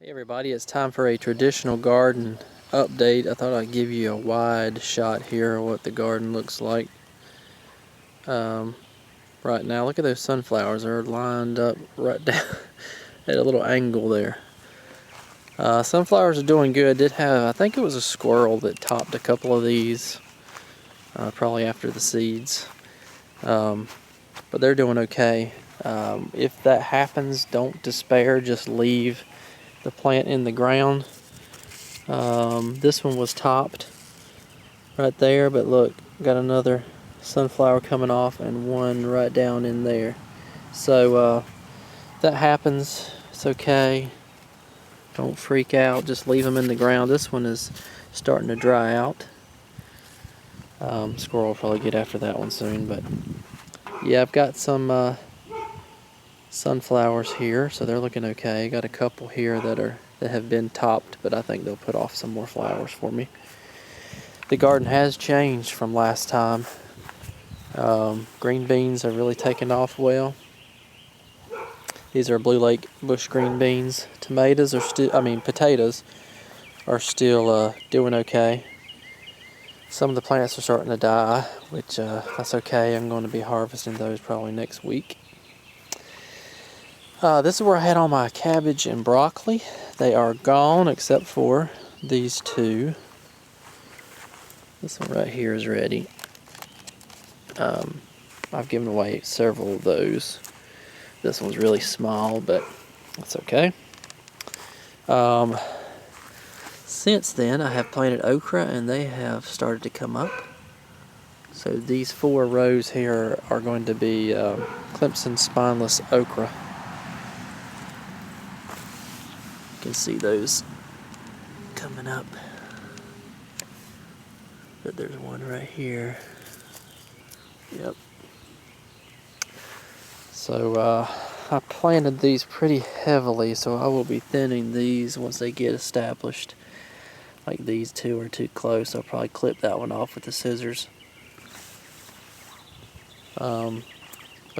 Hey everybody, it's time for a traditional garden update. I thought I'd give you a wide shot here of what the garden looks like right now. Look at those sunflowers. They're lined up right down at a little angle there. Sunflowers are doing good. Did have, I think it was a squirrel that topped a couple of these, probably after the seeds. But they're doing okay. If that happens, don't despair. Just leave the plant in the ground. This one was topped right there, but look, got another sunflower coming off and one right down in there. So that happens, it's okay. Don't freak out, just leave them in the ground. This one is starting to dry out. Squirrel will probably get after that one soon, but yeah, I've got some sunflowers here, so they're looking okay. Got a couple here that have been topped, but I think they'll put off some more flowers for me. The garden has changed from last time. Green beans are really taking off well. These are Blue Lake bush green beans. Potatoes are still doing okay. Some of the plants are starting to die, which that's okay. I'm going to be harvesting those probably next week. This is where I had all my cabbage and broccoli. They are gone except for these two. This one right here is ready. I've given away several of those. This one's really small, but that's okay. Since then, I have planted okra, and they have started to come up. So these 4 rows here are going to be Clemson spineless okra. You can see those coming up. But there's one right here. Yep. So I planted these pretty heavily, so I will be thinning these once they get established. Like these 2 are too close. I'll probably clip that one off with the scissors. But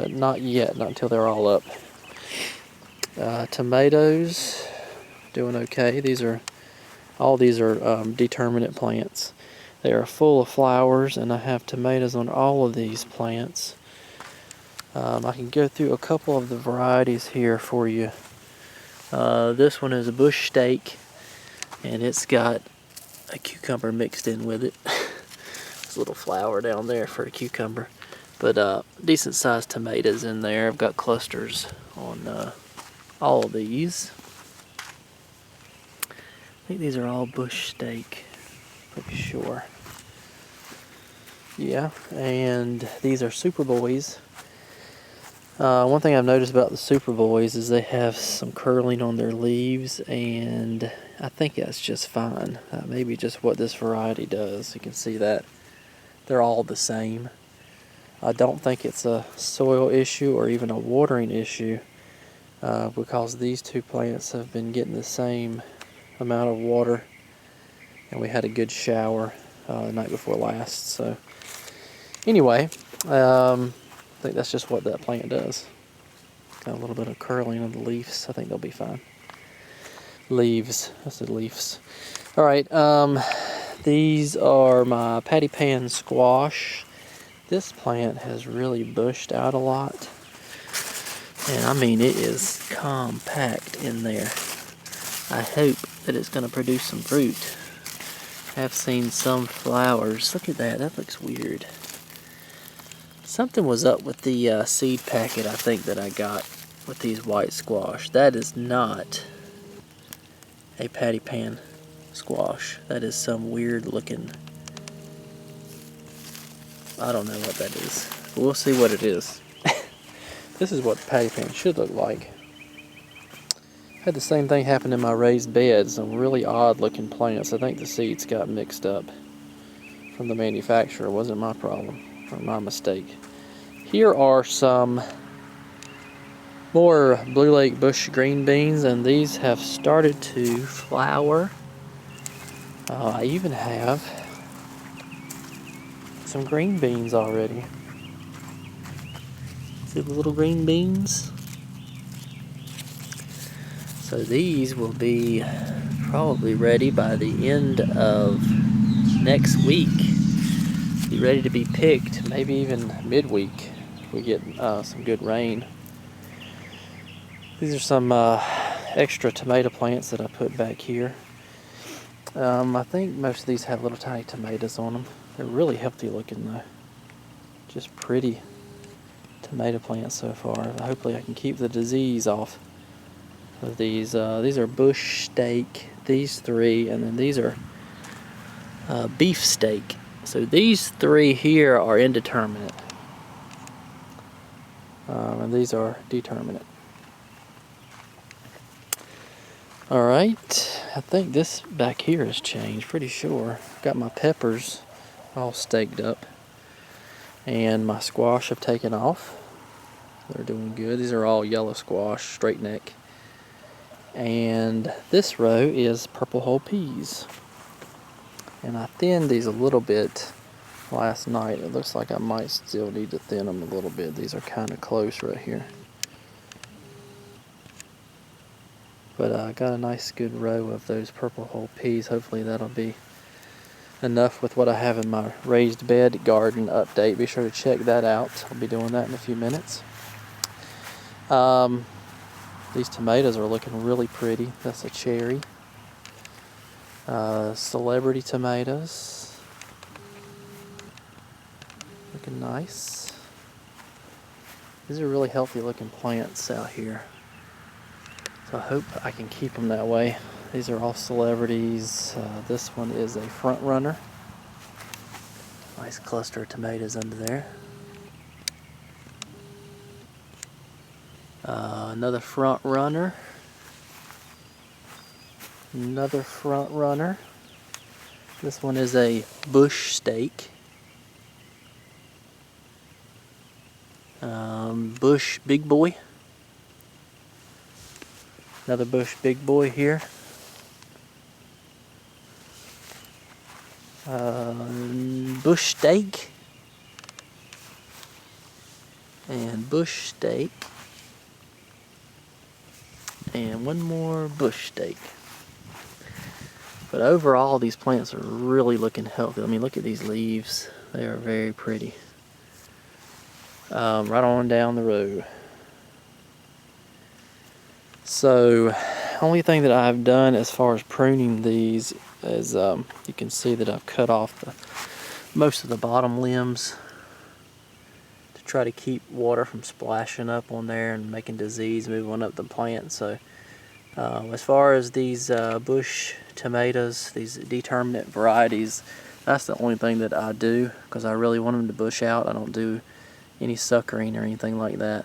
not yet, not until they're all up. Tomatoes, doing okay. All these are determinate plants. They are full of flowers, and I have tomatoes on all of these plants. I can go through a couple of the varieties here for you. This one is a bush steak, and it's got a cucumber mixed in with it. There's a little flower down there for a cucumber. But decent sized tomatoes in there. I've got clusters on all of these. I think these are all bush steak, pretty sure. Yeah, and these are Super Boys. One thing I've noticed about the Super Boys is they have some curling on their leaves, and I think that's just fine. Maybe just what this variety does. You can see that they're all the same. I don't think it's a soil issue or even a watering issue, because these 2 plants have been getting the same amount of water, and we had a good shower the night before last. So anyway, I think that's just what that plant does. Got a little bit of curling on the leaves. I think they'll be fine. Leaves. I said leaves. All right. These are my patty pan squash. This plant has really bushed out a lot. And I mean, it is compact in there. I hope that it's going to produce some fruit. I've seen some flowers. Look at that. That looks weird. Something was up with the seed packet, I think, that I got with these white squash. That is not a patty pan squash. That is some weird looking, I don't know what that is. We'll see what it is. This is what the patty pan should look like. Had the same thing happen in my raised beds. Some really odd looking plants. I think the seeds got mixed up from the manufacturer. It wasn't my problem or my mistake. Here are some more Blue Lake bush green beans, and these have started to flower. I even have some green beans already. See the little green beans? So these will be probably ready by the end of next week. Be ready to be picked, maybe even midweek if we get some good rain. These are some extra tomato plants that I put back here. I think most of these have little tiny tomatoes on them. They're really healthy looking though. Just pretty tomato plants so far. Hopefully I can keep the disease off of these. These are bush steak, these three, and then these are beef steak. So these three here are indeterminate. And these are determinate. Alright, I think this back here has changed, pretty sure. Got my peppers all staked up. And my squash have taken off. They're doing good. These are all yellow squash, straight neck. And this row is purple whole peas. And I thinned these a little bit last night. It looks like I might still need to thin them a little bit. These are kind of close right here. But I got a nice good row of those purple whole peas. Hopefully that'll be enough with what I have in my raised bed garden update. Be sure to check that out. I'll be doing that in a few minutes. These tomatoes are looking really pretty. That's a cherry. Celebrity tomatoes. Looking nice. These are really healthy looking plants out here. So I hope I can keep them that way. These are all celebrities. This one is a front runner. Nice cluster of tomatoes under there. Another front runner. Another front runner. This one is a bush steak. Bush big boy. Another bush big boy here. Bush steak. And bush steak. And one more bush steak. But overall, these plants are really looking healthy. I mean, look at these leaves. They are very pretty. Right on down the road. So, only thing that I've done as far as pruning these is you can see that I've cut off most of the bottom limbs to try to keep water from splashing up on there and making disease move on up the plant. So as far as these bush tomatoes, these determinate varieties, that's the only thing that I do because I really want them to bush out. I don't do any suckering or anything like that.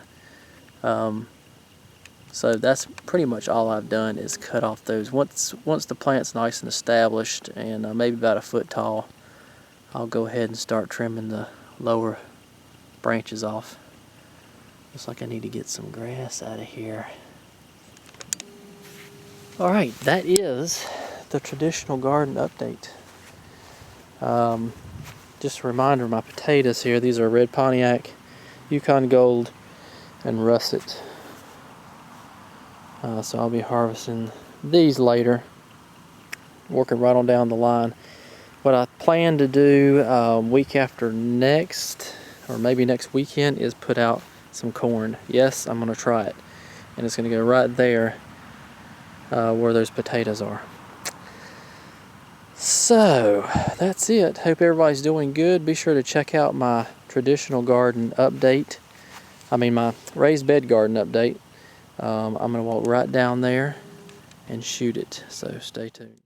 So that's pretty much all I've done is cut off those. Once the plant's nice and established and maybe about a foot tall, I'll go ahead and start trimming the lower branches off. Looks like I need to get some grass out of here. Alright, that is the traditional garden update. Just a reminder, my potatoes here, these are Red Pontiac, Yukon Gold, and Russet. So I'll be harvesting these later, working right on down the line. What I plan to do week after next, or maybe next weekend, is put out some corn. Yes, I'm going to try it. And it's going to go right there where those potatoes are. So, that's it. Hope everybody's doing good. Be sure to check out my traditional garden update. My raised bed garden update. I'm going to walk right down there and shoot it. So, stay tuned.